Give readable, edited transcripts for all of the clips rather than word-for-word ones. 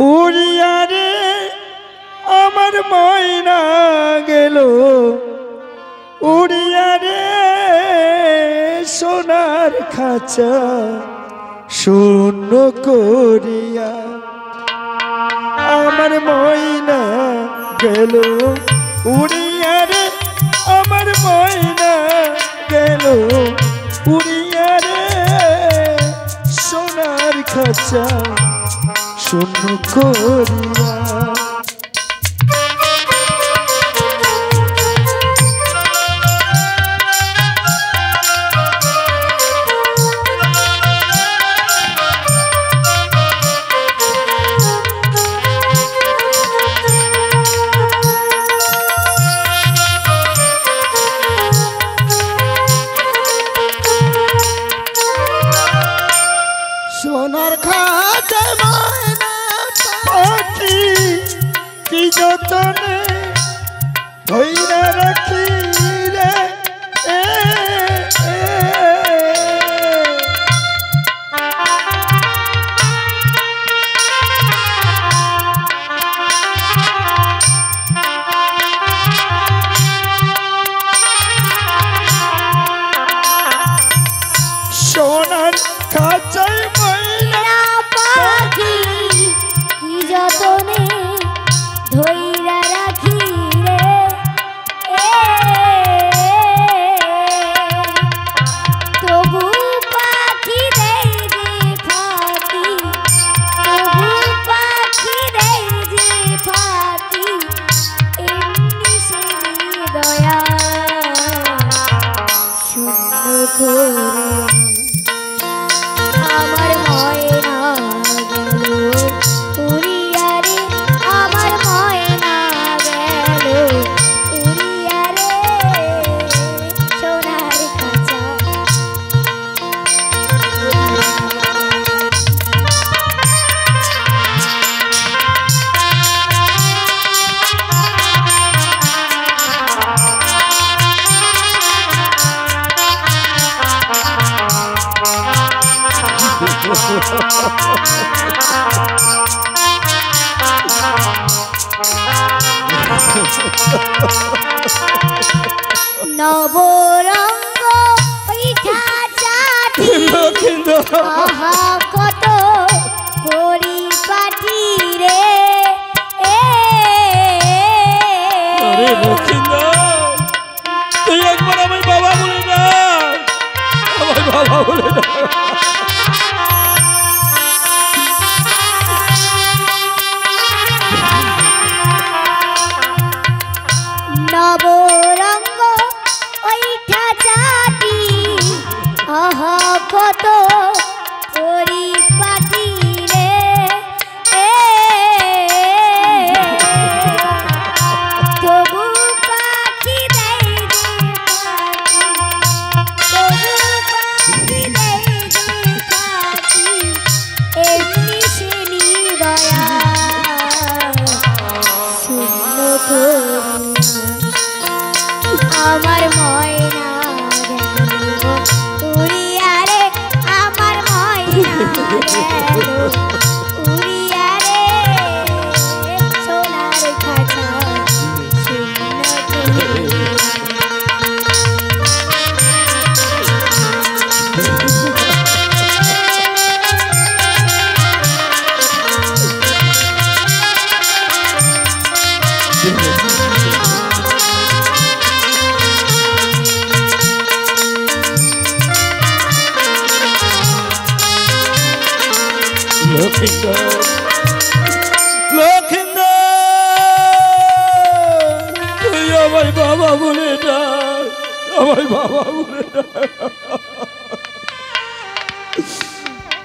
উড়িয়া রে আমার ময়না গেল উড়িয়া রে সোনার খাঁচা শূন্য করিয়া আমার ময়না গেল উড়িয়া রে আমার ময়না গেল উড়িয়া রে সোনার খাঁচা শূন্য করিয়া সোনার খাঁচায় ময়না পাখি কি যতনে ধইরা রাখি রে সোনার খাঁচায় ময়না পাখি কি যতনে ধইরা রাখি রে তবু পাখি দেই যে ফাঁকি তবু পাখি দেই যে ফাঁকি এমনি সে দয়া শূন্য করে আমার ময়না গেল উড়িয়া রে আমার ময়না গেল উড়িয়া রে সোনার খাঁচা নবরঙ্গ ওই খাঁচাটি আহা কত পরিপাটি রে আরে লক্ষিন্দর তুই একবার আমার বাবা বলে না আমার বাবা বলে না নবরঙ্গ ওই খাঁচাটি আহা কত পরিপাটি রে তবু পাখি দেই যে ফাঁকি তবু পাখি দেই যে ফাঁকি এমনি সে নিদয়া শূন্য করিয়া আমার ময়না গেল উড়িয়া রে আমার ময়না গেল উড়িয়া রে সোনার খাঁচা শূন্য করিয়া লক্ষিন্দর তুই আমার বাবা বলে না আমার বাবা বলে না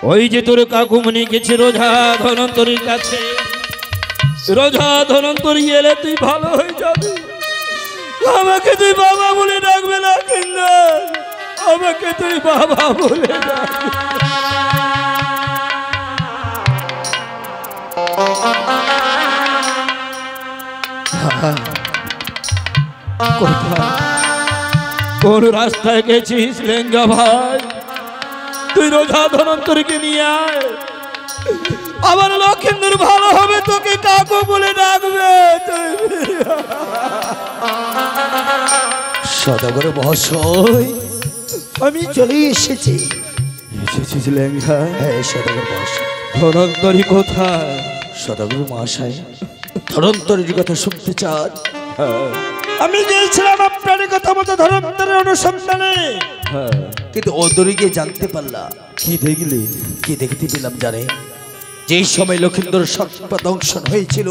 ওই যে তোর কাকুমনি গেছে রোজা ধনন্তরীর কাছে রোজা ধনন্তরী এলে তুই ভালো হয়ে যাবি আমাকে তুই বাবা বলে ডাকবে লক্ষিন্দর আমাকে তুই বাবা বলে ডাকবে কোন রাস্তায় গেছিস লেঙ্গা ভাই তুই রোজা ধনন্তরীকে নিয়ে আয় আবার লক্ষিন্দর ভালো হবে আমাকে কাকু বলে ডাকবে। সদাগর মহাশয়, আমি চলে এসেছি। এসেছিস লেঙ্গা? হ্যাঁ সদাগর মহাশয়। ধনন্তরী কোথায়? সদাগর মহাশয়, ধনন্তরীর কথা শুনতে চান? হ্যাঁ আমি গিয়েছিলাম আপনার কথা মতো ধনন্তরের অনুসন্ধানে, হ্যাঁ। কিন্তু অদূরে গিয়ে জানতে পারলাম। কি দেখলি? কি দেখতে পেলাম জানে? যেই সময় লক্ষিন্দর সর্প দংশন হয়েছিল,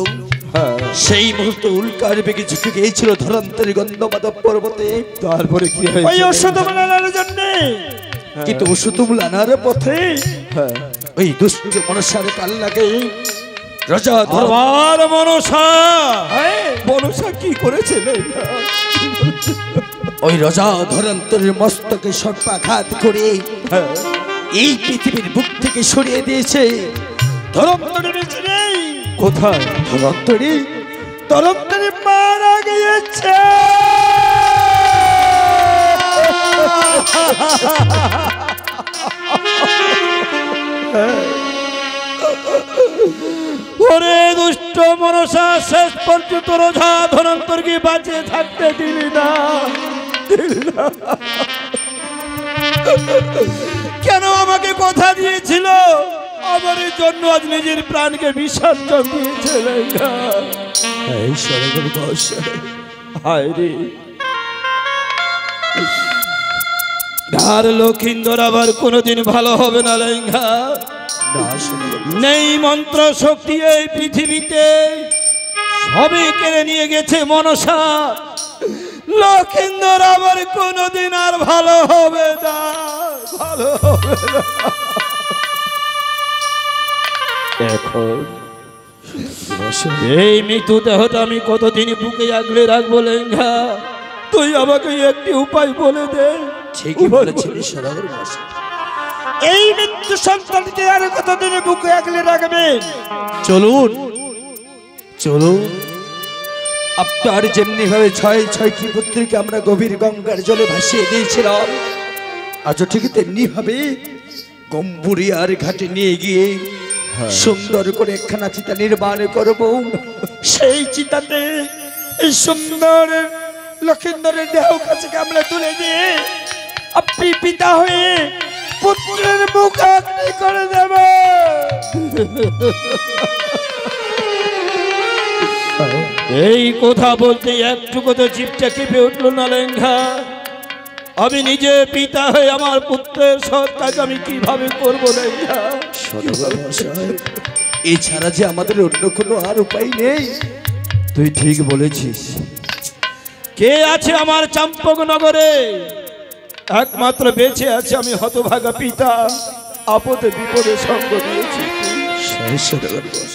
হ্যাঁ। সেই মুহূর্তে উল্কার বেগে ঝুঁকে গিয়েছিল ধনন্তরী গন্ধমাদব পর্বতে। তারপরে কি ওই হয়েছে? ওষুধ আনার জন্য। কিন্তু ওষুধ আনার পথে হ্যাঁ। ওই দুষ্ট মনসার কাল লাগে। রাজা আবার মনসা? মনসা কি করেছে লেঙ্গা? ওই রাজা ধনন্তরীর মস্তকে সর্পাঘাত করে হ্যাঁ। এই পৃথিবীর বুক থেকে সরিয়ে দিয়েছে। ধনন্তরী বেঁচে নেই। কোথায়? ধনন্তরী ধনন্তরী মারা গিয়েছে। ওরে দুষ্ট মনসা, শেষ পর্যন্ত রোজা ধনন্তরকে বাঁচিয়ে থাকতে দিলি না। কেন আমাকে কথা দিয়েছিল? আমার জন্য আজ নিজের প্রাণকে বিসর্জন দিয়েছে লেঙ্গা। এই সরগর বস। হায় রে, আর লক্ষিন্দর আবার কোনোদিন ভালো হবে না লেঙ্গা। নেই মন্ত্র শক্তি এই পৃথিবীতে, সবই কেড়ে নিয়ে গেছে মনসা। লক্ষিন্দর আবার কোনোদিন আর ভালো হবে না, ভালো হবে না। এখন এই মৃত্যু দেহটা আমি কতদিন বুকে আগলে রাখবো লেঙ্গা? তুই আমাকে একটি উপায় বলে দে। ঠিকই বলেছিলি সরগর বস। এই মৃত্যু সন্তানকে আর কতদিন বুকে আগলে রাখবেন? চলুন চলুন, আপনার যেমনি ভাবে ছয়টি পুত্রকে আমরা গভীর গঙ্গার জলে ভাসিয়ে দিয়েছিলাম, আজও ঠিক তেমনি ভাবে গম্বুরিয়ার ঘাটে নিয়ে গিয়ে সুন্দর করে একখানা চিতা নির্মাণ করব। সেই চিতাতে এই সুন্দর লক্ষিন্দরের দেহ কাছে আমরা তুলে দিয়ে আপনি পিতা হয়ে পুত্রের মুখ আগ্নি করে দেব। এই কথা বলতে একটু কথা জিভটা কেঁপে উঠলো না লেঙ্গা। আমি নিজে পিতা হয়ে আমার পুত্রের সৎ কাজ আমি কিভাবে করবো লেঙ্গা? এছাড়া যে আমাদের অন্য কোনো আর উপায় নেই। তুই ঠিক বলেছিস। কে আছে আমার চাম্পক নগরে? একমাত্র বেঁচে আছে আমি হতভাগা পিতা, আপদে বিপদে সঙ্গ দিয়েছি।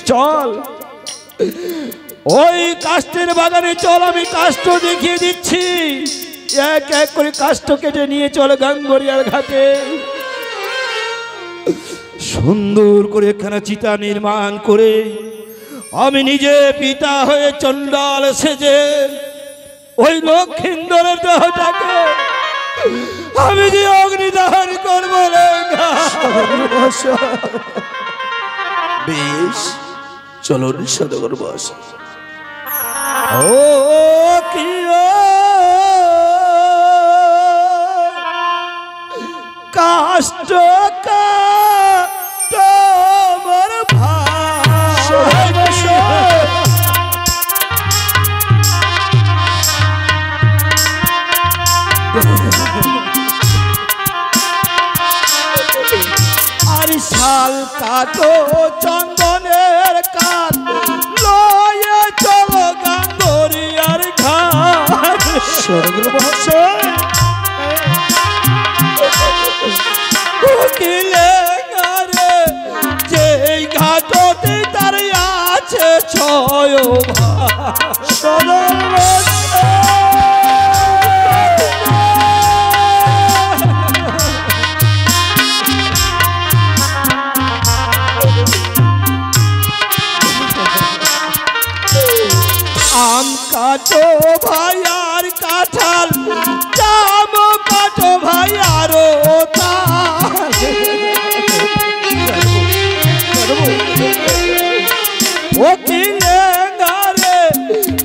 চল ওই কাষ্ঠের বাগানে চল, আমি কাষ্ঠ দেখিয়ে দিচ্ছি। এক এক করে কাষ্ঠ কেটে নিয়ে চল গাঙ্গরিয়ার ঘাটে। সুন্দর করে একখানা চিতা নির্মাণ করে আমি নিজে পিতা হয়ে চণ্ডাল সেজে ওই লক্ষিন্দরের দেহটাকে আমি যে অগ্নিদান করবো লেঙ্গা। বেশ, চলুন সদগর বস। ও কি কাষ্ট তোমার আর শাল কাটো চন্দনের কাঠ লয়ে চলো গাঙ্গরিয়ার ঘাট। সদগর বস। যে ঘাটতে তার আছে ছয় আম কাটো ভাই আর কাঁঠাল, জাম কাটো ভাই আরো ও কি লেঙ্গারে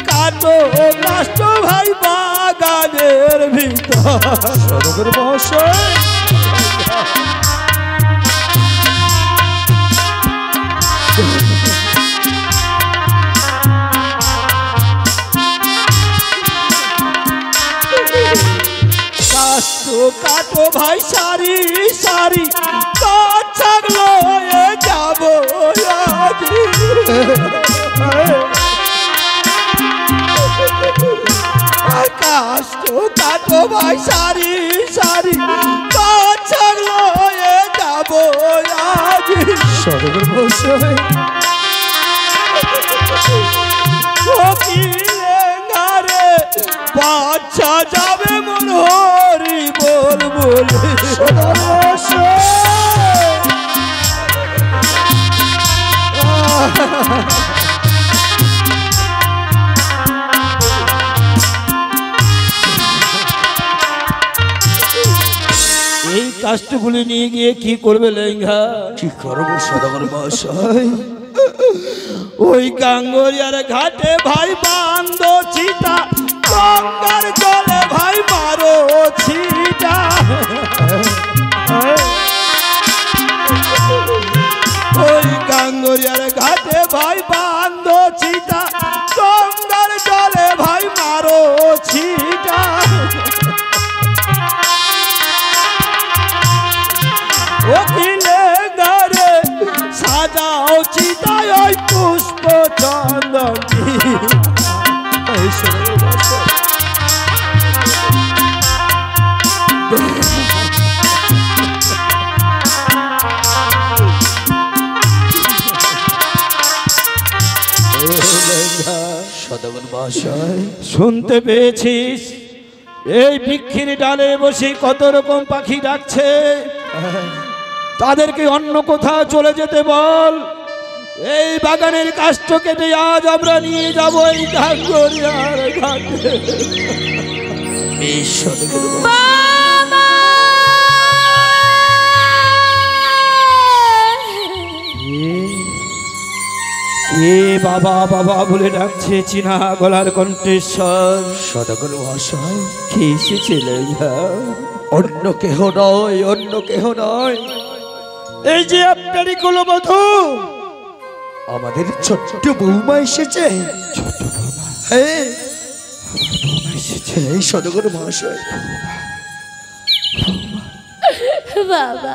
কাটো কাষ্ট ভাই বাগানের ভিতর সদাগর মহাশয় কাষ্ট কাটো ভাই সারি সারি কাঠ থাকলো এ যাবো আজি। কাষ্ট কাটো ভাই সারি সারি কাঠ থাকলো এ যাবো আজি। সদাগর মহাশয় রে বাচ্চা যাবে মন হরি বল বলে সদাগর মহাশয় এই কাষ্টগুলি নিয়ে গিয়ে কি করবে লেঙ্গা? কি করবো সদাগর মহাশয়? ওই গাঙ্গরিয়ার ঘাটে ভাই বান্দ চিতা গঙ্গার জলে ভাই মারো ছিটা। ওই গাঙ্গরিয়ার ঘাটে ভাই বান্দ চিতা গঙ্গার জলে ভাই মারো ছিটা। ওকিলে গারে সাজাও চিতায় ওই পুষ্প চন্দনী। সদাগর মহাশয় শুনতে পেয়েছিস এই বৃক্ষের ডালে বসে কত রকম পাখি ডাকছে? তাদেরকে অন্য কোথাও চলে যেতে বল। এই বাগানের কাষ্ঠ কেটে আজ আমরা নিয়ে যাব এই গাঙ্গরিয়ার ঘাটে। বেশ সদাগর এ বাবা বাবা বলে ডাকছে চিনা গলার কণ্ঠেশ্বর। সদাগর মহাশয় কি এসেছিলেন? অন্য কেহ নয়, অন্য কেহ নয়, এই যে আপনারই কুলবধূ আমাদের ছোট্ট বৌমা এসেছে। ছোট বাবা হ্যাঁ এসেছে। এই সদাগর মহাশয় বাবা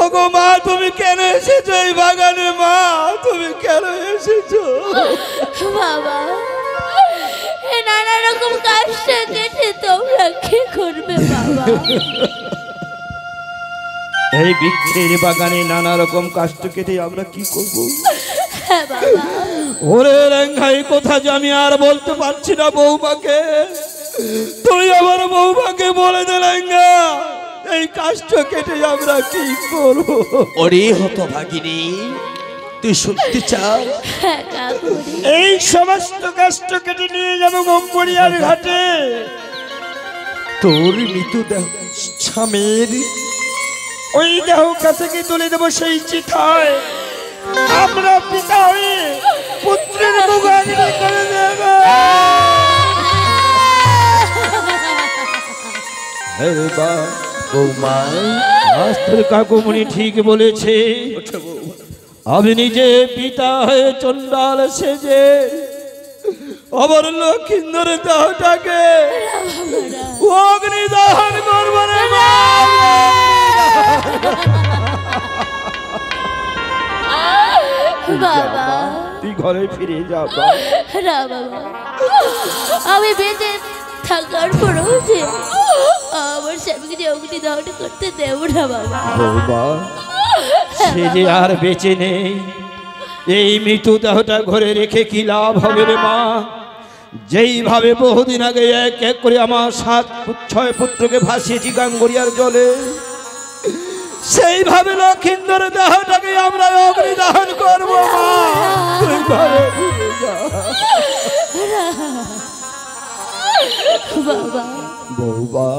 ওগো মা, তুমি কেন এসেছো এই বাগানে? মা, তুমি কেন এসেছো? বাবা নানা রকম কষ্ট কেটে তোমরা কি করবে বাবা? এই বৃক্ষের বাগানে নানা রকম কাষ্ট কেটে আমরা কি করব? হ্যাঁ বাবা। ওরে রেঙ্গাই কথা যে আমি আর বলতে পারছি না বৌমাকে। তুই আমার বৌমাকে বলে দে রেঙ্গা, এই কাষ্ট কেটে আমরা কি করব? ওরে হতভাগিনী, তুই শুনতে চাও? হ্যাঁ কাকুরি। এই সমস্ত কষ্ট কেটে নিয়ে যাবো গম্বরিয়ার ঘাটে। তোর মৃত্যু দেহ স্বামীর ওই দেহ কাছে কি তুলে দেবো সেই চিতায়। আমরা পিতা হয়ে পুত্রের মুখ অগ্নি করে দেব। বৌমা, আজ তোর কাকুমণি ঠিক বলেছে। আমি নিজে পিতা হয়ে চন্ডাল সেজে আবার লক্ষিন্দর দেহটাকে অগ্নি দহন করব রে বাবা। তুই ঘরে ফিরে যা না বাবা, আমি বেঁচে থাকার পরেও যে আমার স্বামীকে যে অগ্নি দহন করতে দেব না বাবা। বৌমা, সে যে আর বেঁচে নেই। এই মৃত্যু দেহটা ঘরে রেখে কি লাভ হবে রে মা? যেইভাবে বহুদিন আগে এক এক করে আমার 6 পুত্রকে ভাসিয়েছি গাঙ্গরিয়ার জলে, সেইভাবে লক্ষিন্দর দেহটাকে আমরা অগ্নি দাহন করবো মা। তুই ঘরে ফিরে যা। বাবা বৌমা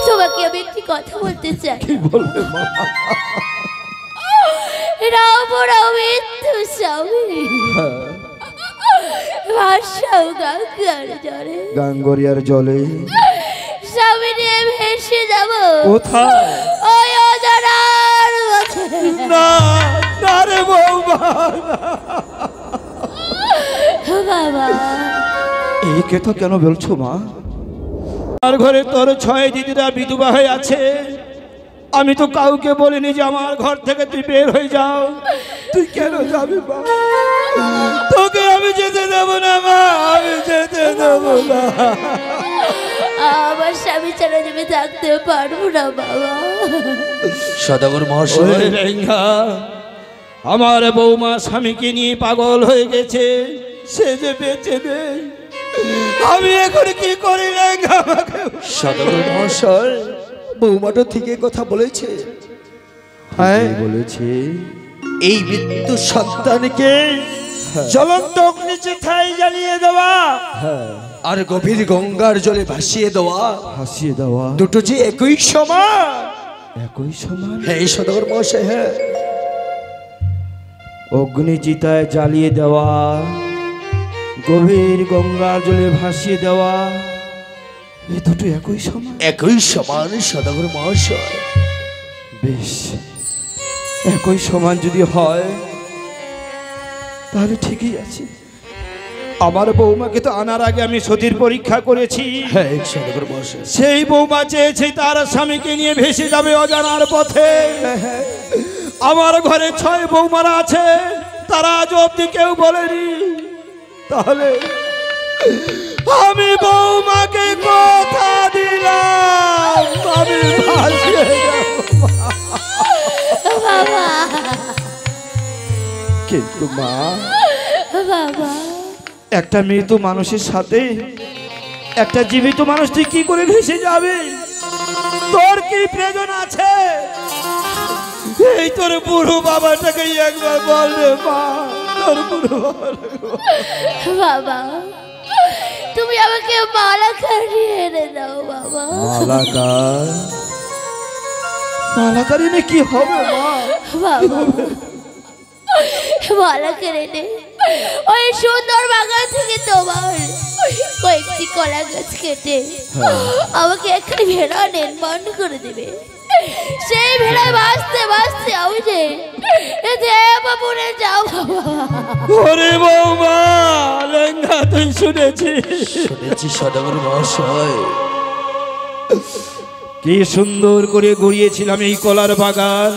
তোমাকে আমি একটি কথা বলতে চাই। কি বলবে মা? রাম মৃত্যু স্বামী ভাষাও গঙ্গার জলে, গাঙ্গরিয়ার জলে স্বামী নিয়ে ভেসে যাব কোথায়? ওই অজানার মাঝে। না না রে বৌমা, বাবা এই কথা কেন বলছো মা? আর ঘরে তোর 6 দিদিরা বিধবা হয়ে আছে, আমি তো কাউকে বলিনি যে আমার ঘর থেকে তুই বের হয়ে যাও। তুই কেন যাবি মা? তোকে আমি যেতে দেব না মা, আমি যেতে দেব না। আমার স্বামী ছাড়া আমি থাকতে পারবো না বাবা। সদাগর ওরে মহাশয়, রেঙ্গা, আমার বৌমা স্বামীকে নিয়ে পাগল হয়ে গেছে, সে যে বেঁচে নেই, আমি এখন কি করি রেঙ্গা? আমাকে সদাগর মহাশয়, বৌমাটা ঠিকই কথা বলেছে। হ্যাঁ বলেছে এই মৃত্যু সন্তানকে জ্বলন্ত অগ্নিচিতায় জ্বালিয়ে দেওয়া আর গভীর গঙ্গার জলে ভাসিয়ে দেওয়া, হাসিয়ে দেওয়া দুটো যে একই সমান। একই সমান। হ্যাঁ সদাগর মহাশয়, হ্যাঁ অগ্নিচিতায় জ্বালিয়ে দেওয়া, গভীর গঙ্গার জলে ভাসিয়ে দেওয়া, এই দুটো একই সমান। একই সমান সদাগর মহাশয়। বেশ, একই সমান যদি হয় তাহলে ঠিকই আছে। আমার বৌমাকে তো আনার আগে আমি সতীর পরীক্ষা করেছি। হ্যাঁ সদাগর মহাশয়, সেই বৌমা চেয়েছে তার স্বামীকে নিয়ে ভেসে যাবে অজানার পথে। আমার ঘরে 6 বৌমারা আছে, তারা আজ অব্দি কেউ বলেনি। তাহলে আমি বৌমাকে কথা দিলাম আমি ভাসিয়ে যাব। বাবা কিন্তু মা, বাবা একটা মৃত মানুষের সাথে একটা জীবিত মানুষ তুই কি করে ভেসে যাবে? তোর কি প্রয়োজন আছে? এই তোর বুড়ো বাবাটাকে একবার বল রে মা, তোর বুড়ো বাবা তুমি আমাকে মালা খাইয়ে এনে দাও বাবা। মালাকার, মালাকার এনে কি হবে মা? বাবা মালা কেড়ে নে, ওই সুন্দর বাগান থেকে তোমার কয়েকটি কলা গাছ কেটে আমাকে একটা ভেড়া নির্মাণ করে দেবে। সেই ভেড়ায় বাঁচতে বাঁচতে আমি যে দেবপুরে যাও বাবা। ওরে বৌমা লেঙ্গা, তুই শুনেছিস? শুনেছি সদাগর মহাশয়। কি সুন্দর করে গড়িয়েছিলাম এই কলার বাগান।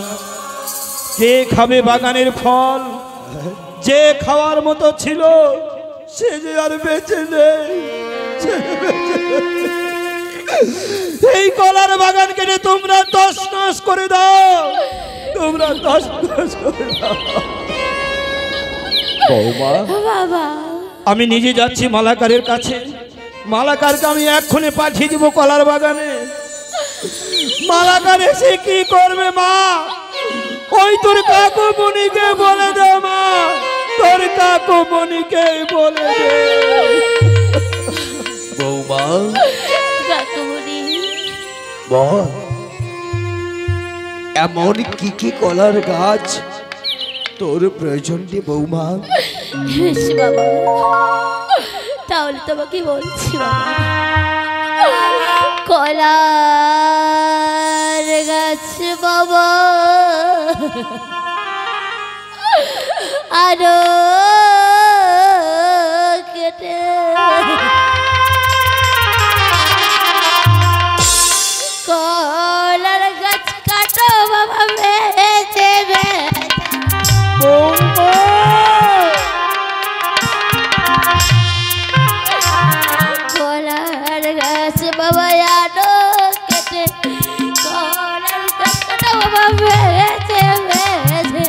কে খাবে বাগানের ফল? যে খাওয়ার মতো ছিল সে যে আর বেঁচে নেই, সে বেঁচে নেই। এই কলার বাগান কেটে তোমরা তছনছ করে দাও, তোমরা তছনছ করে দাও। বৌমা, বাবা আমি নিজে যাচ্ছি মালাকারের কাছে। মালাকারকে আমি এক্ষুনি পাঠিয়ে দিব কলার বাগানে। মালাকার এসে কি করবে মা? ওই তোর কাকু মনিকে বলে দে মা, তোর কাকু মনিকে বলে দে। বৌমা কাকুমণি বল, এমন কি কি কলার গাছ তোর প্রয়োজন নেই বৌমা? বেশ বাবা, তাহলে তোমাকে বলছি বাবা, কলার গাছ বাবা আরো কেটে কলার গাছ কাটো বাবা বেঁচে কলার গাছ বাবা আরো কেটে কলার গাছ কাটো বাবা বেঁচে বেঁচে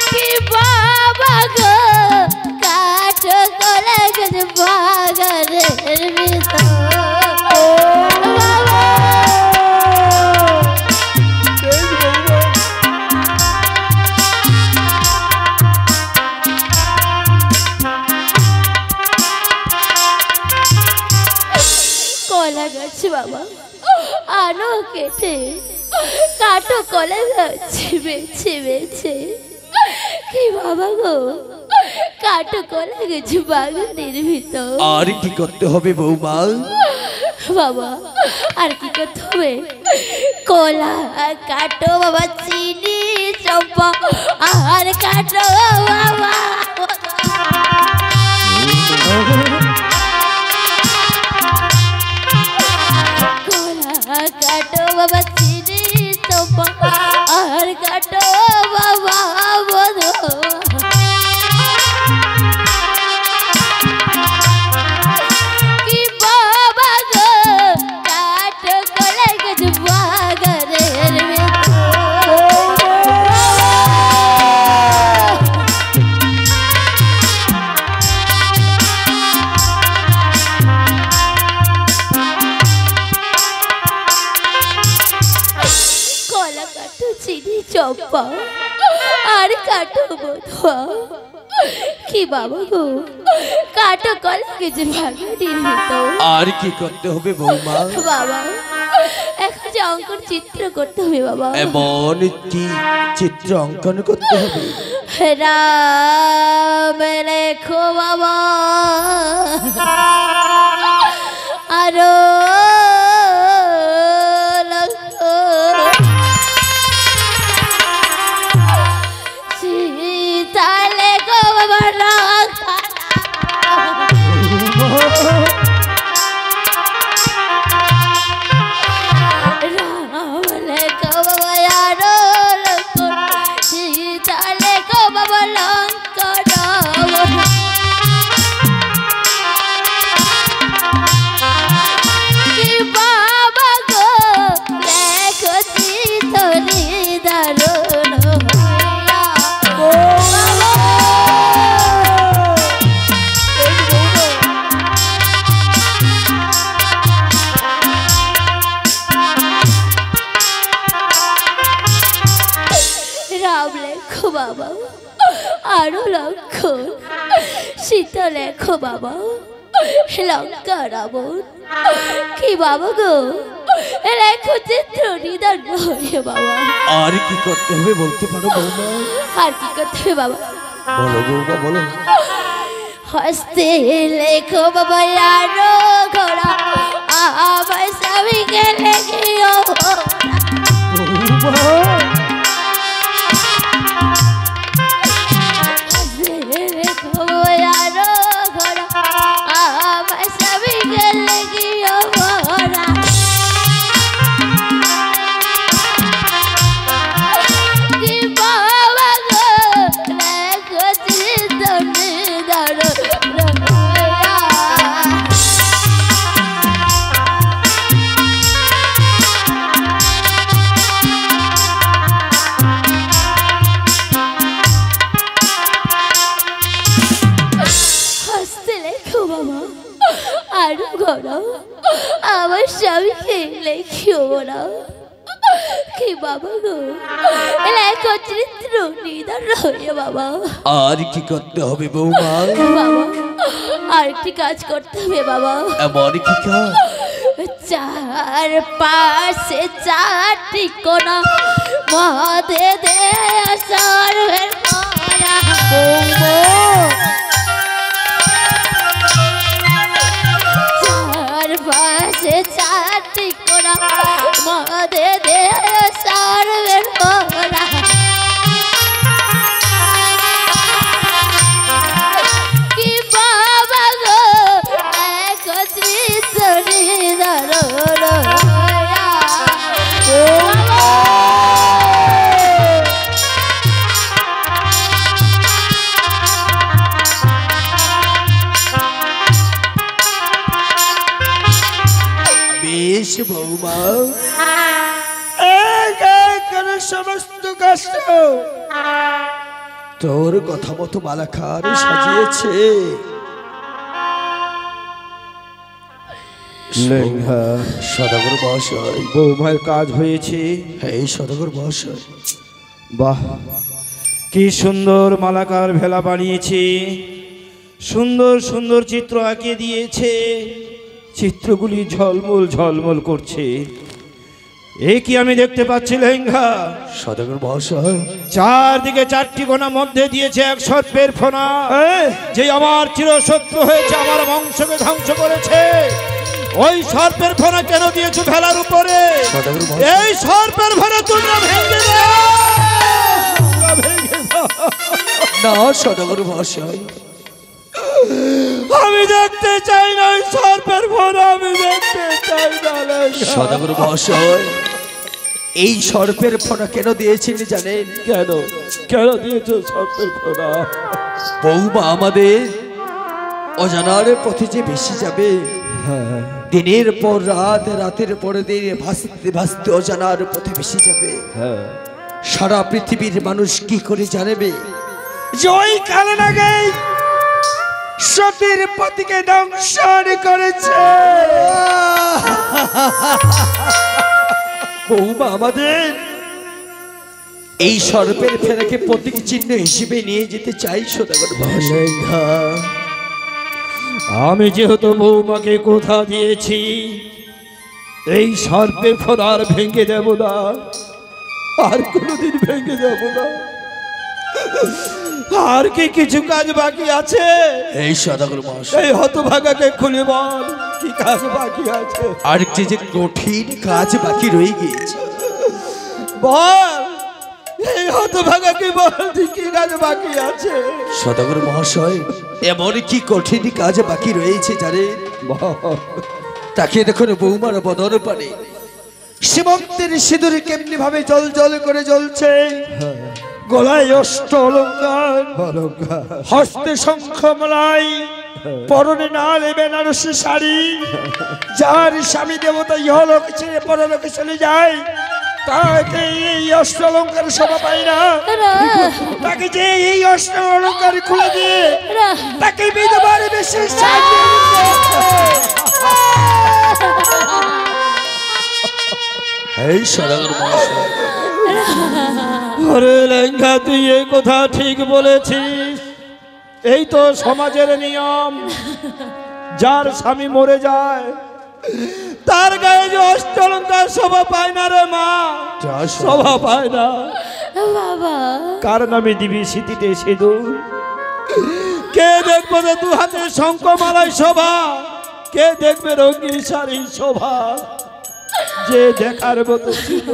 কি বাবা গো কাটো কলার গাছ বাগানের ভিতর বাবা বাবা আনো কেটে কাটো কলে বেছে বেছে কি বাবা গো কাটো কলে গেছে বাগানের ভিতর। আর কি করতে হবে বৌমা? বাবা আর কি করতে হবে? কলা কাটো বাবা, চিনি চম্পা আর কাটো বাবা, কলা কাটো বাবা, চিনি চম্পা আর কাটো বাবা বধ। চম্পা আর কাটো বধুয়া কি বাবা গো কাটো কলা গেছে বাগানের ভিতর। আর কি করতে হবে বৌমা? বাবা এখন যে অঙ্কন চিত্র করতে হবে বাবা। এমন কি চিত্র অঙ্কন করতে হবে? রাম লেখো বাবা আরো বাবা আরো লক্ষণ সীতা লেখো বাবা, লঙ্কা রাবণ কি বাবা গো লেখো চিত্র নিদান হয়ে বাবা। আর কি করতে হবে বলতে পারো বৌমা? আর কি করতে হবে বাবা? বলো বৌমা বলো। হস্তে লেখো বাবা আরো ঘোড়া আমার স্বামীকে লেখিও আমার স্বামীকে লেখিও না কি বাবা গো লেখো চিত্র নিদান হয়ে বাবা। আর কি করতে হবে বৌমা? বাবা আর একটি কাজ করতে হবে বাবা। এমন কি কাজ? চার পাশে চারটি কোনা মদে দে সর্বের কোনা বৌমা, পাশে চারটি কোনা মদে দে সর্বের কোনা কি বাবা গো একত্রিত নিদান বেশ বৌমা, সমস্ত কষ্ট তোর কথা মতো মালাকার সাজিয়েছে। সদাগর মহাশয়, বৌমার কাজ হয়েছে। এই সদাগর মহাশয়, বাহ কি সুন্দর মালাকার ভেলা বানিয়েছে, সুন্দর সুন্দর চিত্র আঁকিয়ে দিয়েছে। চিত্রগুলি ঝলমল ঝলমল করছে। এ কি আমি দেখতে পাচ্ছি লেঙ্গা? সদাগর মহাশয়, চারদিকে চারটি কোণা মধ্যে দিয়েছে এক সর্পের ফোনা, যে আমার চিরশত্রু হয়েছে, আমার বংশকে ধ্বংস করেছে। ওই সর্পের ফোনা কেন দিয়েছো ভেলার উপরে? এই সর্পের ফোনা তোমরা ভেঙে দাও, ভেঙে দাও। না সদাগর মহাশয়, আমি দেখতে চাই না ওই সর্পের ফোনা, আমি দেখতে চাই না। সদাগর মহাশয়, এই সর্পের ফোনা কেন দিয়েছেন জানেন? কেন কেন দিয়েছো সর্পের ফোনা? বৌমা আমাদের অজানার পথে যে ভেসে যাবে, দিনের পর রাত, রাতের পর দিন ভাসতে ভাসতে অজানার পথে ভেসে যাবে। সারা পৃথিবীর মানুষ কি করে জানবে যে ওই কালে নাগে সতীর পতিকে দংশন করেছে? বৌমা আমাদের এই সর্পের ফেরাকে প্রতীক চিহ্ন হিসেবে নিয়ে যেতে চাই সদাগর মহাশয়। আমি যেহেতু বৌমাকে কথা দিয়েছি, এই সর্পের ফোনা আর ভেঙে দেব না, আর কোনোদিন ভেঙে দেব না। আর কি কিছু কাজ বাকি আছে? এই সদাগর মহাশয়, এই হতভাগাকে খুলে বল, কি কাজ বাকি আছে? আরেকটি যে কঠিন কাজ বাকি রয়ে গিয়েছে, বল, এই হতভাগাকে বল, কি কাজ বাকি আছে? সদাগর মহাশয়, এমন কি কঠিন কাজ বাকি রয়েছে জানেন? তাকে দেখুন বৌমার বদন পানে সীমন্তের সিঁদুর কেমনি ভাবে জল জল করে জ্বলছে, গলায় অষ্ট অলঙ্কার, হস্তে শঙ্খ মালাই, পরনে নালে বেনারসি শাড়ি। যার স্বামী দেবতা ইহলোক ছেড়ে পরলোকে চলে যায়, তাকে এই অষ্ট অলঙ্কার শোভা পায় না। তাকে যে এই অষ্ট অলঙ্কার খুলে দিয়ে তাকে বিধবার বেশি সাজিয়ে এই সদাগর মহাশয়। আরে লেঙ্গা, তুই এই কথা ঠিক বলেছিস। এই তো সমাজের নিয়ম, যার স্বামী মরে যায় তার গায়ে যে অষ্টলঙ্কার শোভা পায় না রে মা, শোভা পায় না। বাবা, কার নামে দিবি স্মৃতিতে সিঁদুর? কে দেখবো যে দু হাতে শঙ্খমালায় শোভা? কে দেখবে রঙিন শাড়ির শোভা? যে দেখার মতো ছিল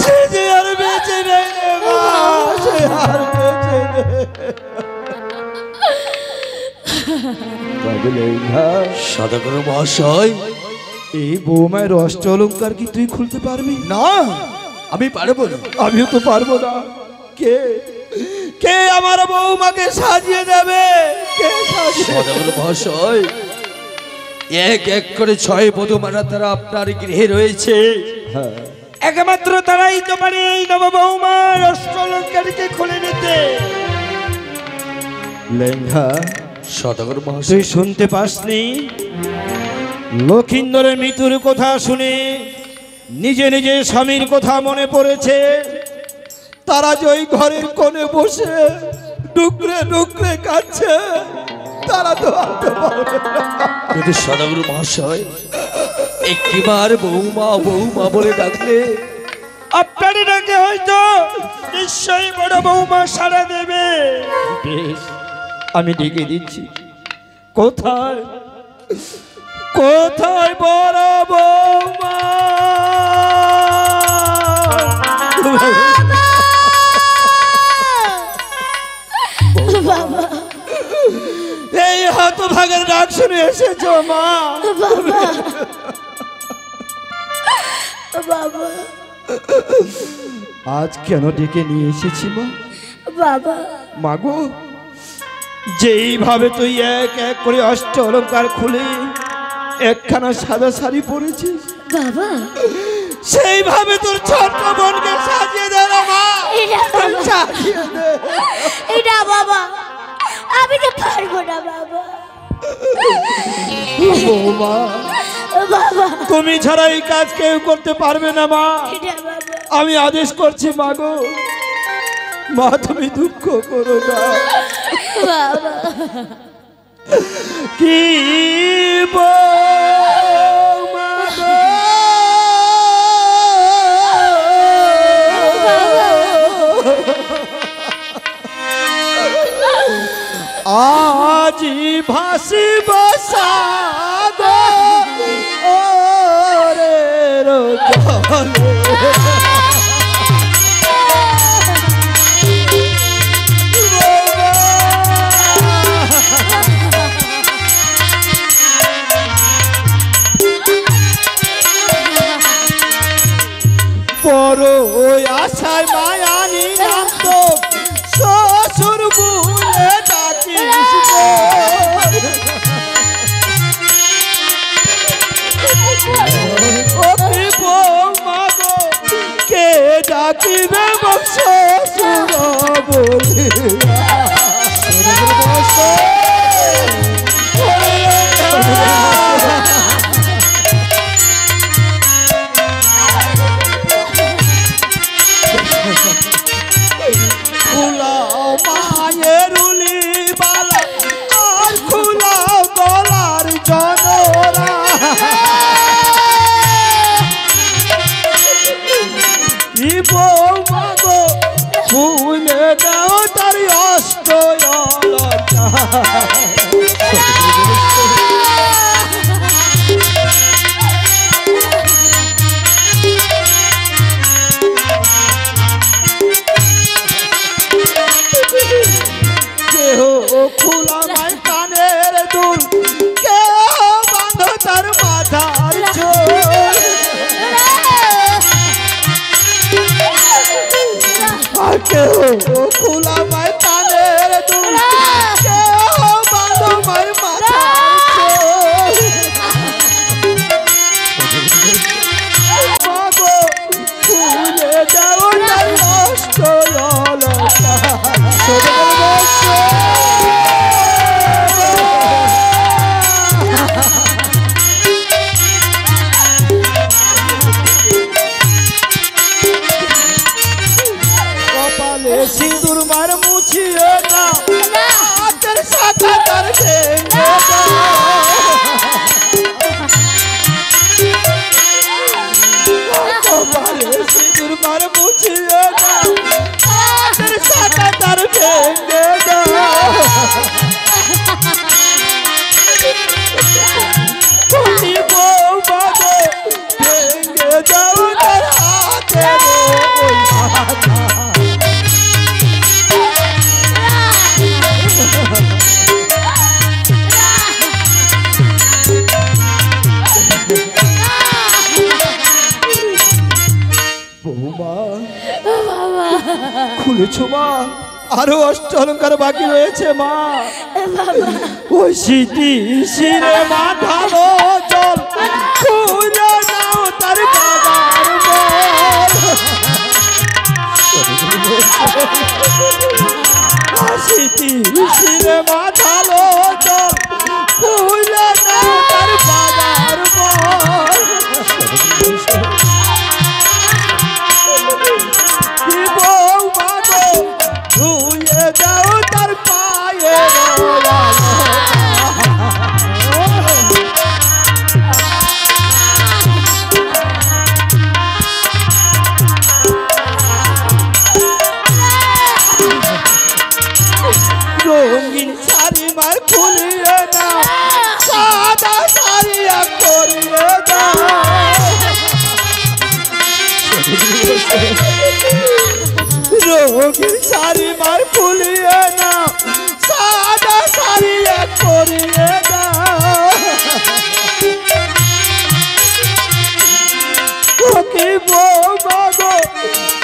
সে যে আর বেঁচে নেই রে মা, সে আর বেঁচে নেই। সদাগর মহাশয়, এই বৌমায়ের অষ্ট অলঙ্কার কি তুই খুলতে পারবি? না, আমি পারবো না। আমিও তো পারবো না। কে কে আমার বৌমাকে সাজিয়ে দেবে? কে সাজিয়ে? সদাগর মহাশয়, এক এক করে 6 বধূমারা তারা আপনার গৃহে রয়েছে। একমাত্র তারাই তো পারে এই নববৌমার অষ্ট অলঙ্কারকে খুলে নিতে। লেঙ্গা, সদাগর মহাশয়, তুই শুনতে পাসনি? লক্ষিন্দরের মৃত্যুর কথা শুনে নিজে নিজে স্বামীর কথা মনে পড়েছে। তারা যে ওই ঘরের কোণে বসে ডুকরে ডুকরে কাঁদছে, তারা তো আনতে পারবে না। কিন্তু সদাগর মহাশয়, একটিবার বৌমা বৌমা বলে ডাকলে আপনারই ডাকে হয়তো নিশ্চয়ই বড় বৌমা সাড়া দেবে। বেশ, আমি ডেকে দিচ্ছি। কোথায় কোথায় বড় বৌমা? এই হতভাগের ডাক শুনে এসেছো মা? বাবা, আজ কেন ডেকে নিয়ে এসেছি মা? বাবা, মাগো, যেইভাবে তুই এক এক করে অষ্ট অলঙ্কার খুলে একখানা সাদা শাড়ি পরেছিস, বাবা, সেইভাবে তোর ছোট্ট বোনকে সাজিয়ে দে রে মা। সাজিয়ে দে। এটা বাবা, আমি তো পারবো না বাবা। বৌমা, বাবা, তুমি ছাড়া এই কাজ কেউ করতে পারবে না মা। এটা বাবা, আমি আদেশ করছি মাগো, মা তুমি দুঃখ করো না। বাবা, কি বল আজি ভাসি বসাগো ওরে রোজলে বড় আশায় মায়ানি নাম তো শ্বশুর বলে ডাকিস ওকে বৌমা গো কে ডাকিবে শ্বশুর বলে খুলাও মায়ের উলি বালা আর খুলাও গলার জনরা কি বৌমা গো খুলে দাও তার অষ্ট খুলা মাই কানের দুল কে বাঁধ তার মাথার চোল কেউ খুলা মাই কানের দুল কে বাঁধ মাই মাথার চোল মাগো খুলে যাও তার নষ্ট কপালে সিঁদুর মার মুছিয়ে না হাতের সাথে তার ভেঙে কপালে সিঁদুর মার মুছিয়ে না হাতের সাথে তার ভেঙে তুমি বৌমা গো ভেঙে যাও তার হাতে বৌমা খুলেছো মা আরো অষ্ট অলঙ্কার বাকি রয়েছে মা ওই স্মৃতি শিরে মাথালো জল খুলে নাও তার বাবার স্মৃতি শিরে মাথালো জল খুলে নাও তার বাবার বৌমা গো ধুয়ে যাও তার পায়ে রঙিন শাড়ি মার খুলিয়ে দাও সাদা শাড়ি করিয়ে দাও রঙিন শাড়ি মার খুলিয়ে দাও সাদা শাড়ি করিয়ে দাও ওকে বৌমা গো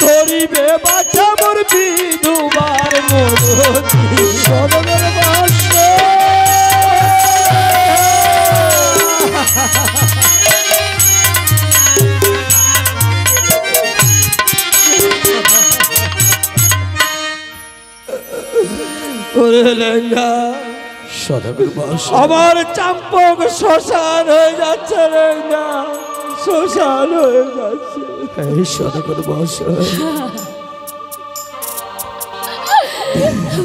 ধরিবে বাচ্চা মোর বিধুবার মোরতি সদনের বাসে ওরে লেঙ্গা সদাগর বাস আমার চাম্পক শ্মশান হয়ে যাচ্ছে লেঙ্গা শ্মশান হয়ে যাচ্ছে এই সদাগর বাস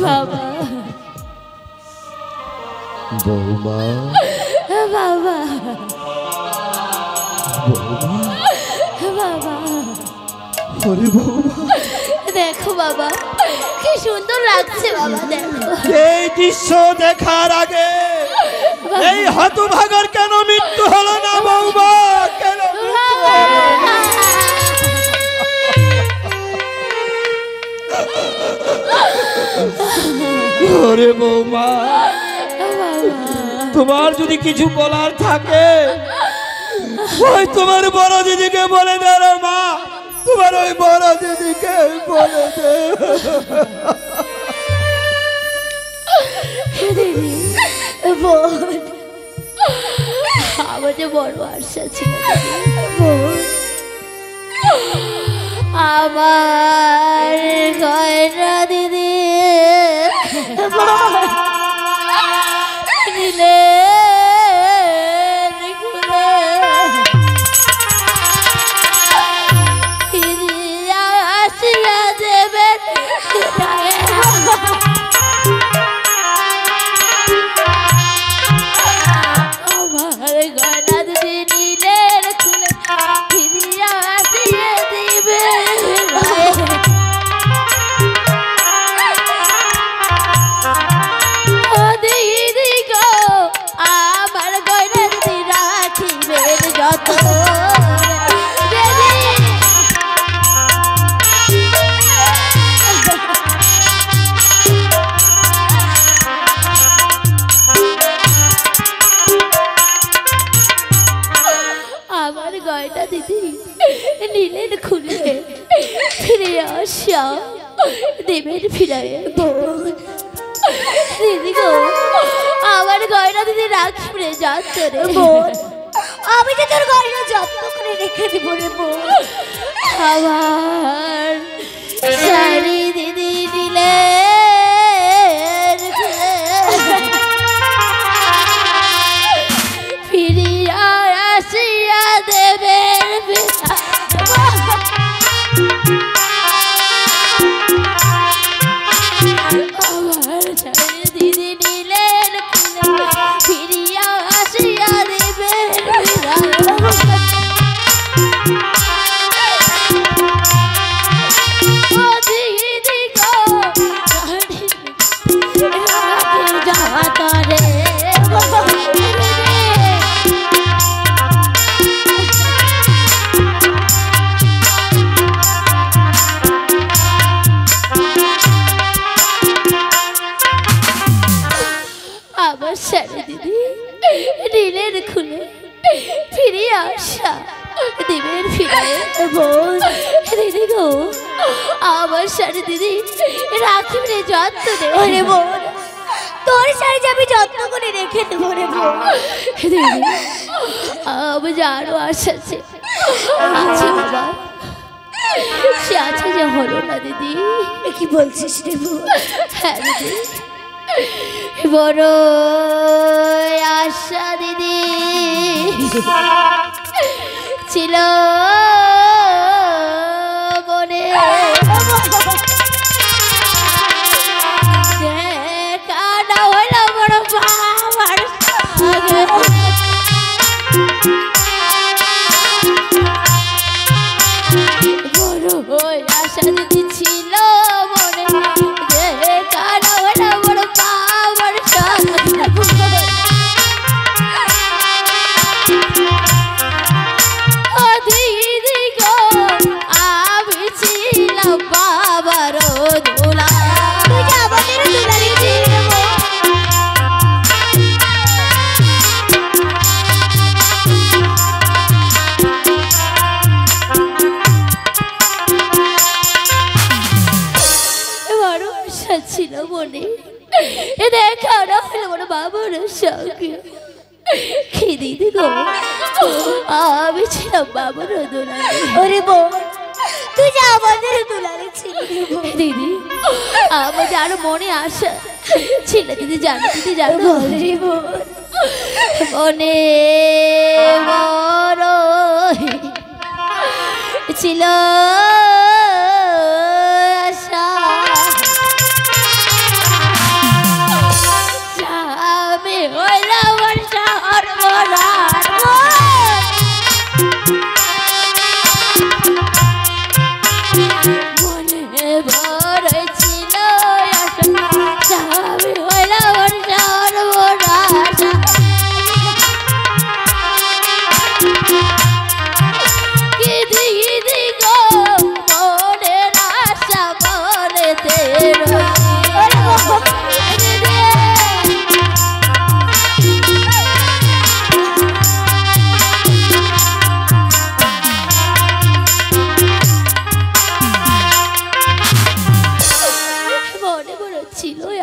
বাবা বৌমা বাবা বৌমা বাবা ওরে বৌমা দেখো বাবা কি সুন্দর লাগছে বাবা, দেখো। এই দৃশ্য দেখার আগে এই হতভাগার কেন মৃত্যু হলো না বৌমা? কেন ওরে বৌমা, তোমার যদি কিছু বলার থাকে ওই তোমার বড় দিদিকে বলে দে রে মা, তোমার ওই বড় দিদিকে বলে দে। আমার যে বড় আশা ছিল বোন, আমার গয়না দিদি নিলে আসিয়া দেবেন। আমার গয়না দিদি নিলেন খুলে ফিরিয়া আসিয়ে দিবেন। ও দিদি গো, আমার গয়না দিদি রাখিবেন যত। আমার গয়না দিদি নিলেন খুলে ফিরে আসা দেবেন ফিরায়। দিদি গো, আমার গয়না দিদি রাখবে যত্ন রে বোন। আমি যে তোর গয়না যত্ন করে রেখে দিব রে বোন। আমার শাড়ি দিদি নিলেন ফিরিয়া আসিয়া দেবেন। আমার শাড়ি দিদি নিলেন ফিরিয়া আসিয়া দেবেন। ও দিদি গো, যাতারে আমার শাড়ি দিদি নিলেন খুলে ফিরে আসা দেবেন ফিরায় বোন। দিদি গো, আমার শাড়ি দিদি রাখিবে যত্ন রে বোন। তোর শাড়ি যে আমি যত্ন করে রেখে দেবো রে বোন। দিদি আমি যে আরো আশা আছে বাবা, সে আছে যে হলো না দিদি। কি বলছিস রে বোন? হ্যাঁ দিদি, বড় আশা দিদি ছিল মনে। কানা হইল বড় বাবার বড় আশা দিদি ছিল মনে। কানা হইল বড় বাবার দিদি গো, আমি ছিলাম বাবার দোলা। বড় আশা ছিল মনে, এ দেখা না হলো বড় বাবার সঙ্গে। কি দিদি গো, আমি ছিলাম বাবার দোলারে। ওরে বোন, তুই যে আমাদের দোলারে ছিলি দিদি। আমার যে আরো মনে আসা ছিল দিদি, জানো দিদি, জানো মনে বড় ছিল আশা। আমি হইলাম সর্বনাশ, মনে বড় ছিল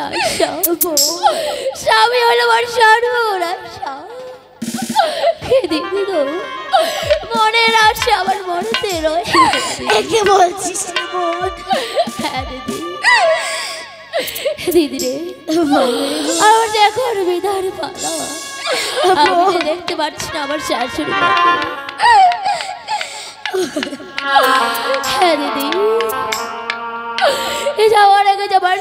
আশা, স্বামী হলো আমার সর্বনাশা। দিদি গো, মনের আশা আমার মনেতে রয়ে একে বলছিস রে বোন? হ্যাঁ দিদি, দিদি রে, আমার যে এখন বিধার পালা, আমি যে দেখতে পাচ্ছি না আমার শাশুড়ি। হ্যাঁ দিদি, এ যাওয়ার আগে যাবার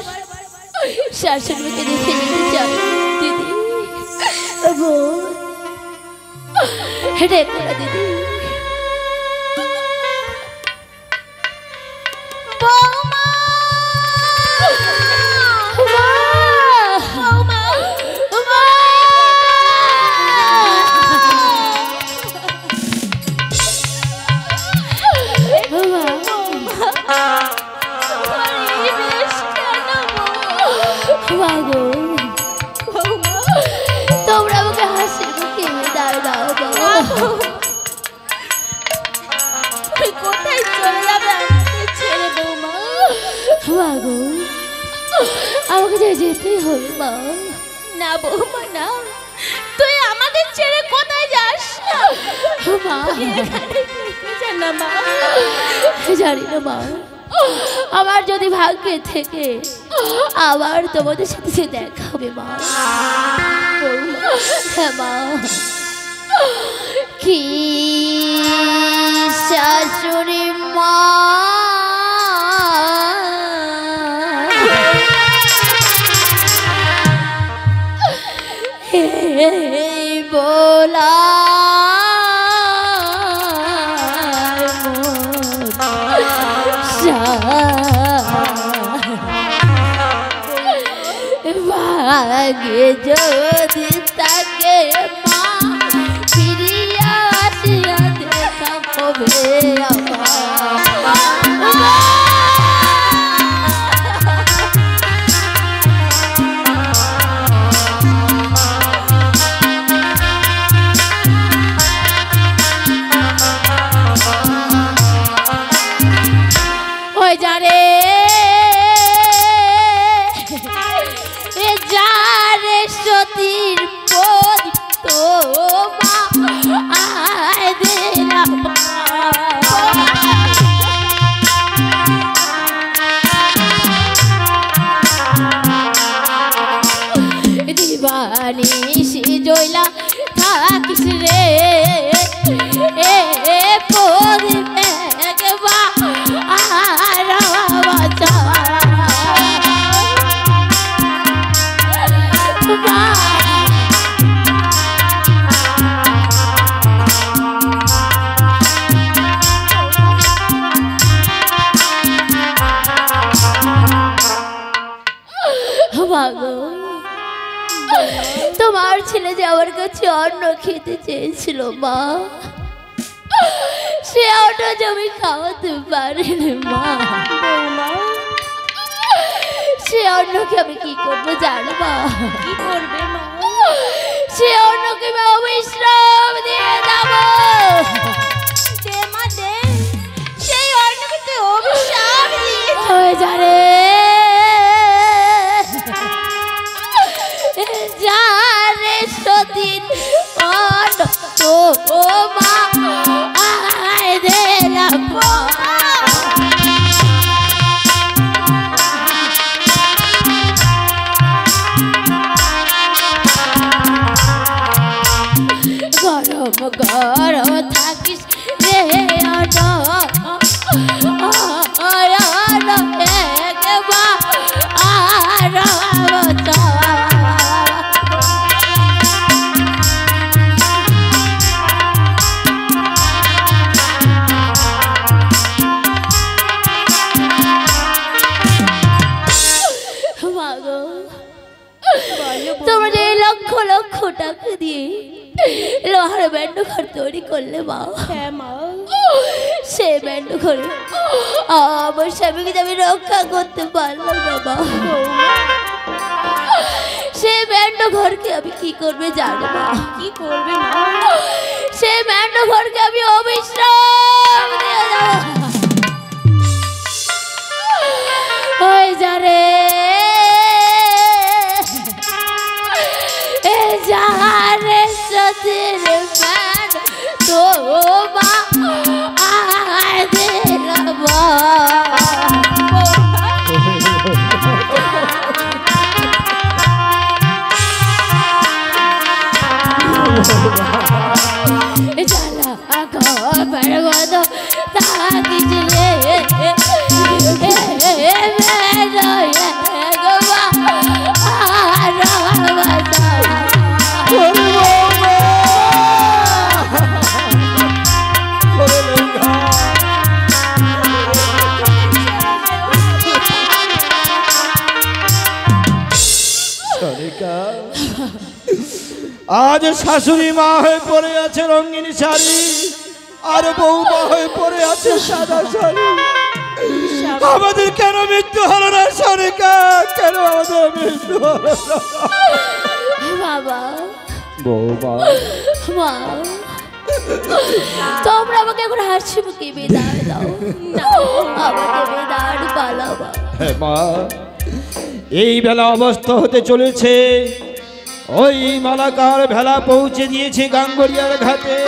শাশুড়িকে দেখে নিতে চাই দিদি। হেঁটে করে দিদি। বৌমা, বৌমা, বৌমা, তোমরা আমাকে হাসির মুখে দাও দাও বাবা। কোথায় চলে যাবে আমাকে ছেড়ে বৌমা? মাগো, আমাকে যে যেতেই হবে মা। না বৌমা না, তুই আমাকে ছেড়ে কোথায় যাস? মা জানা মা, জানি না মা, আমার যদি ভাগ্যে থেকে আবার তোমাদের সাথে যে দেখা হবে মা। হ্যাঁ মা, কি শাশুড়ি মা, बोला भागे যদি তাকে মা ফিরিয়া আসিয়া দেখা হবে ওই যারে যারে সতীর পদ তোমা আয় দিলাম দিবানি সে জয়লা থাকিস রে এ পদ একবা আর বাঁচা তোমার ছেলে যে আমার কাছে অন্ন খেতে চেয়েছিল মা, সে অন্ন জমি খাওয়াতে পারেনি মা। সে অন্নকে আমি কি করবো জানো মা? কি করবে মা? সে অন্নকে আমি অবিশ্রাম দিয়ে যাবো। সেই অন্নকে তুই অবিশ্রাম দিয়ে যারে যারে সতীন অন্ন তো মা আয় দিলাম গরম গরম থাকিস রে তোমরা যে লক্ষ লক্ষ টাকা দিয়ে লোহার ব্যান্ড ঘর তৈরি করলে মা। হ্যাঁ মা, সে ব্যান্ড ঘরে আমার স্বামীকে আমি রক্ষা করতে পারলাম না মা। সে ব্যান্ড ঘরকে আমি কি করবে জানো মা? কি করবে মা? সে ব্যান্ড ঘরকে আমি অবিশ্রাম দিয়ে দেব। ওই যারে থাকিস রে আজ শাশুড়ি মা হয়ে পড়ে আছে রঙিন শাড়ি, আর বৌমা হয়ে পড়ে আছে সাদা শাড়ি। আমাদের কেন মৃত্যু হলো না সরিকা? কেন আমাদের মৃত্যু হলো না? বাবা বৌমা মা, তোমরা আমাকে এখন হাসি মুখে বিদায় দাও, আমাকে বিদায় পালাবা। হ্যাঁ মা, এই বেলা অবস্থা হতে চলেছে। ওই মালাকার ভেলা পৌঁছে দিয়েছে গাঙ্গরিয়ার ঘাটে।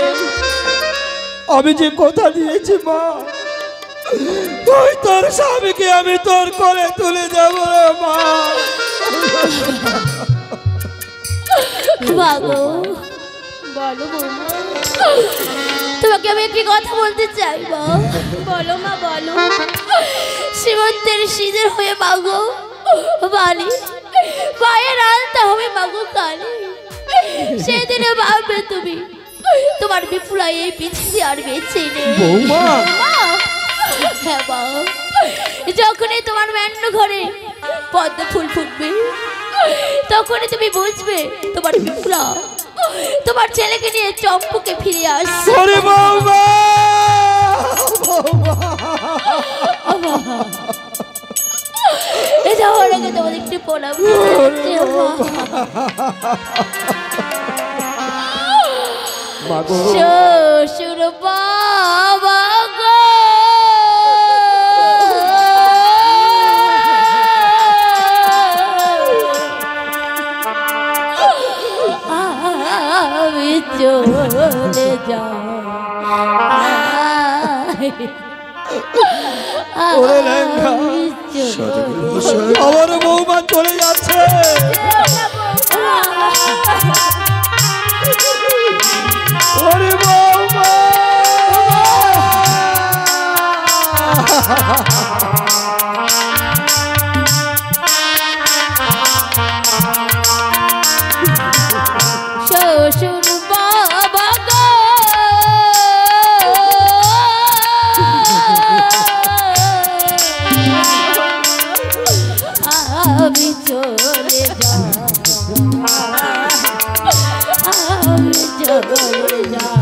আমি যে কথা দিয়েছি মা, ওই তোর স্বামীকে আমি তোর কোলে তুলে দেব রে মা। বাগো বলো বৌমা, তোমাকে আমি একটি কথা বলতে চাই। বলো মা বলো। সীমন্তের সিঁদুর হয়ে মাগো বালি পায়ের আলতা হবে মাগো কালি। সেদিনে ভাববে তুমি তোমার বিপুলা এই পৃথিবী আর বেঁচে নেই। বৌমা হ্যাঁ মা, যখনই তোমার মেন্ড ঘরে পদ্ম ফুল ফুটবে তখনই তুমি বুঝবে তোমার বিপুলা তোমার ছেলেকে নিয়ে চম্পুকে ফিরে আসছে। ওরে বৌমা, এটা ওরাকে তোমাদের একটু প্রণাম শ্বশুর বাবা গো, আমি চলে যাই। ওরে লেঙ্গা, আমার বৌমা চলে যাচ্ছে। ওরে বৌমা, শ্বশুর বাবা গো, আমি চলে যাই, আমি চলে যাই।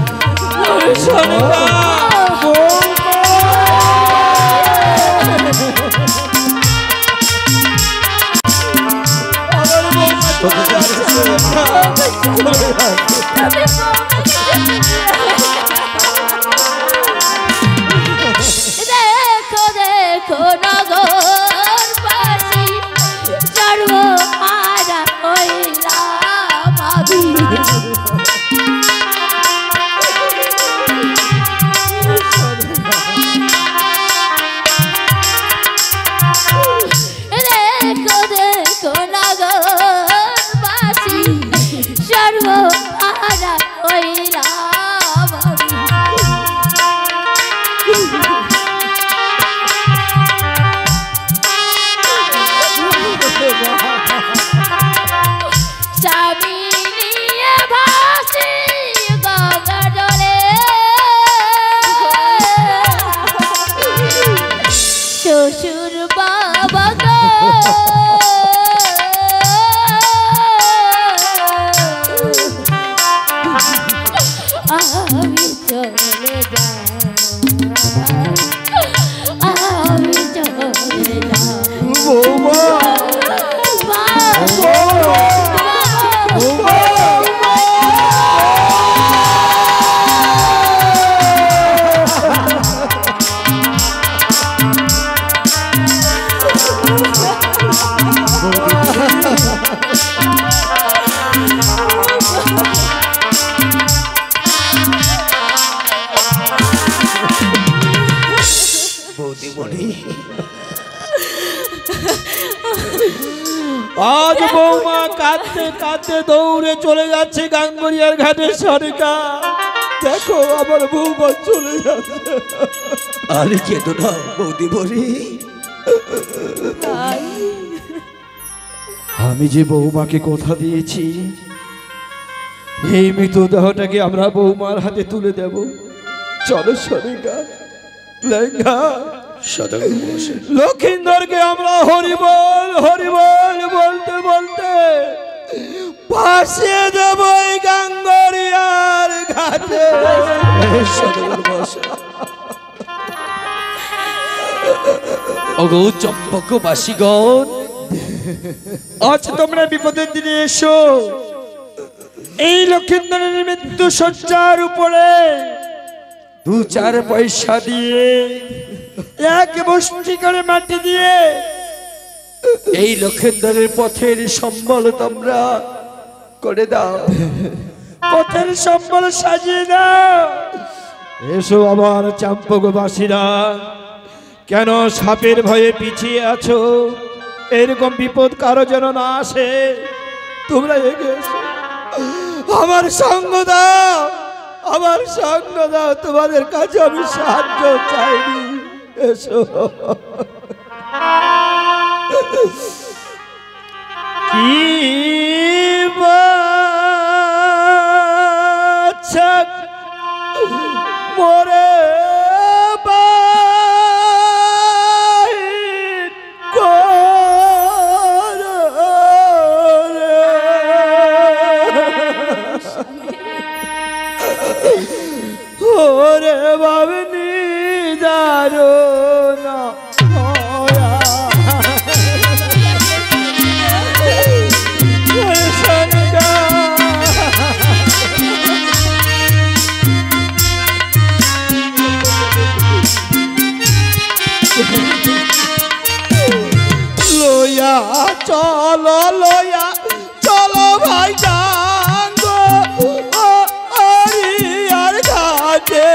দেখো দেখো নগর বাসী সর্ব মারা হইলাম আমি। দেখো দেখো নগর বাসী সর্ব মারা হইলাম আমি। স্বামী নিয়ে ভাসি গঙ্গা জলে, শ্বশুর বাবা গো, আমি চলে যাই, আমি চলে যাই। বৌমা, আজ বৌমা কাঁদতে কাঁদতে দৌড়ে চলে যাচ্ছে গাঙ্গরিয়ার ঘাটে সরকার। দেখো আমার বৌমা চলে যাচ্ছে। আরে কেঁদো না বৌদি বলি, আমি যে বৌমাকে কথা দিয়েছি এই মৃতদেহটাকে আমরা বৌমার হাতে তুলে দেব। চলো সরিকা লেঙ্গা সদাগর মশাই। লক্ষিন্দরকে আমরা হরিবল হরিবল বলতে বলতে ভাসিয়ে দেব এই গাঙ্গরিয়ার ঘাটে। সদাগর মশাই, ওগো চম্পকবাসীগণ, আজ তোমরা বিপদের দিনে এসো। এই লক্ষিন্দরের মৃত্যু শয্যার উপরে 2-4 পয়সা দিয়ে, 1 মুষ্টি করে মাটি দিয়ে এই লক্ষেন্দরের পথের সম্বল তোমরা করে দাও, পথের সম্বল সাজিয়ে দাও। এসো আমার চাম্পকবাসীরা, কেন সাপের ভয়ে পিছিয়ে আছো? এরকম বিপদ কারো যেন না আসে। তোমরা এগিয়ে এসো, আমার সঙ্গ দাও, আমার সঙ্গ দাও। তোমাদের কাছে আমি সাহায্য চাইনি। এসো। কি বাছা মোরে ওরে বাবনি দারুণ লইয়া চলো, লইয়া চলো ভাই গাঙ্গ আর ঘাটে।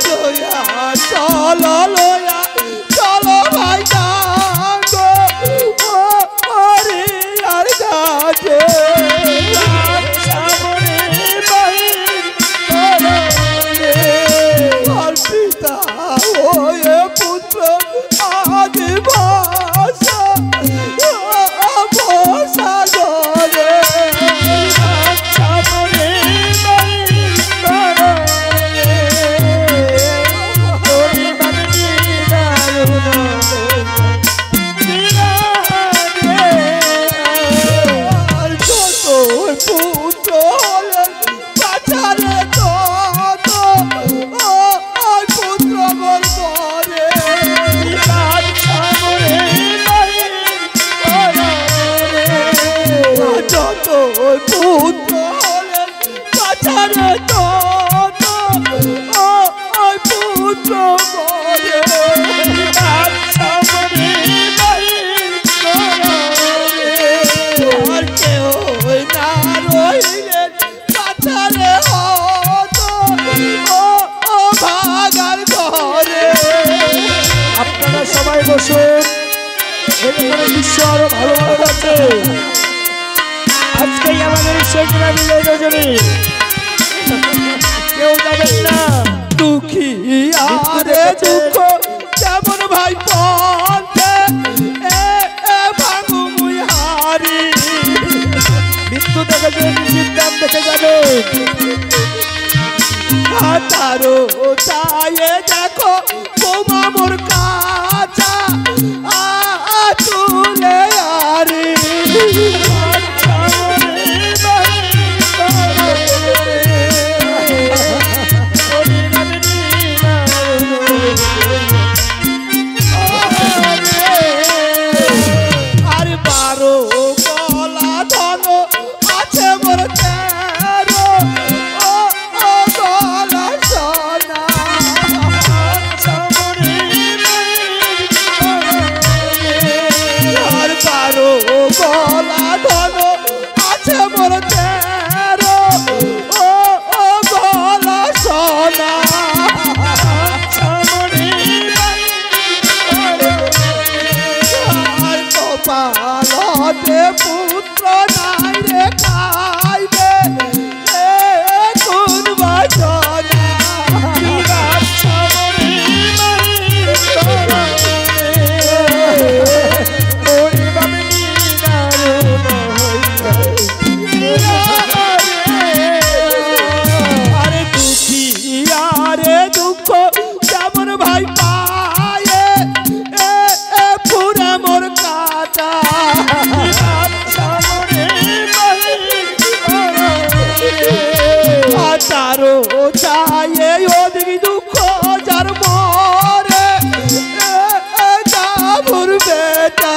লইয়া চলো, লইয়া চলো ভাই গাঙ্গ আর ঘাটে। পিতা ওয়ে পুত্র আদি ভাষা ভাষা ধরে পুত্র হলেন কাছারে পুত্র হলেন কাছারে পুত্র বলে আর কেউ না রইলেন কাছারে ভাগার ঘরে। আপনারা সবাই বসুন, এখানে বিশ্ব আরো ভালো ভালো আছে। আজকেই আমাদের শেষ মিলে রজনী, কেউ যাবেন না। দুঃখী আরে দুঃখ যেমন ভাই পথে ভাঙু মুই হারি। মৃত্যু দেখে যে নির্দাম দেখে যাবে। তারো চায়ে দেখো বোমা মোর কাছা তুলে আরি। আর 12 গলা ধন আছে মোর 13 গলা সোনা। আর 12 গলা ধন আছে মোর 13 গলা সোনা। পালতে পুত্র নাই রে খাইবে কোন বাসনা আরে দুঃখী আরে দুঃখ যেমন ভাই পায়ে পুরা মোর কাটা তারো চায়ে অধিক দুঃখ যার মরে যাবুর বেটা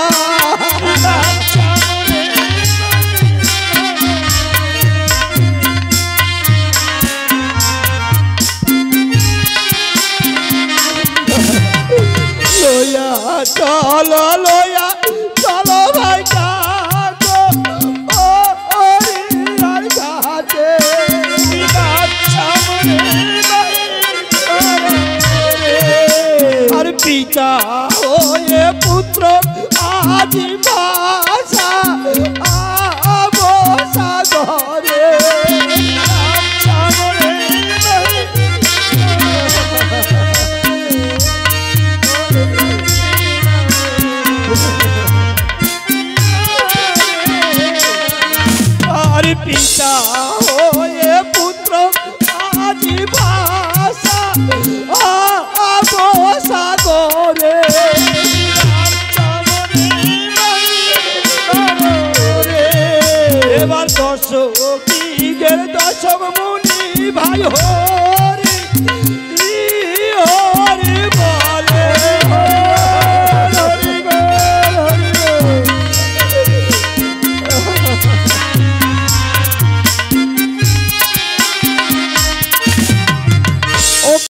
লইয়া চলো লইয়া চলো ভাই কাকো ও রিয়ার ঘাটে আর পিতা হয়ে পুত্র আজি ভাষা আবসা ঘরে আর পিতা হয়ে পুত্র আজি ভাষা আবসা ঘরে এবার দর্শক দর্শক মুনি ভাই হো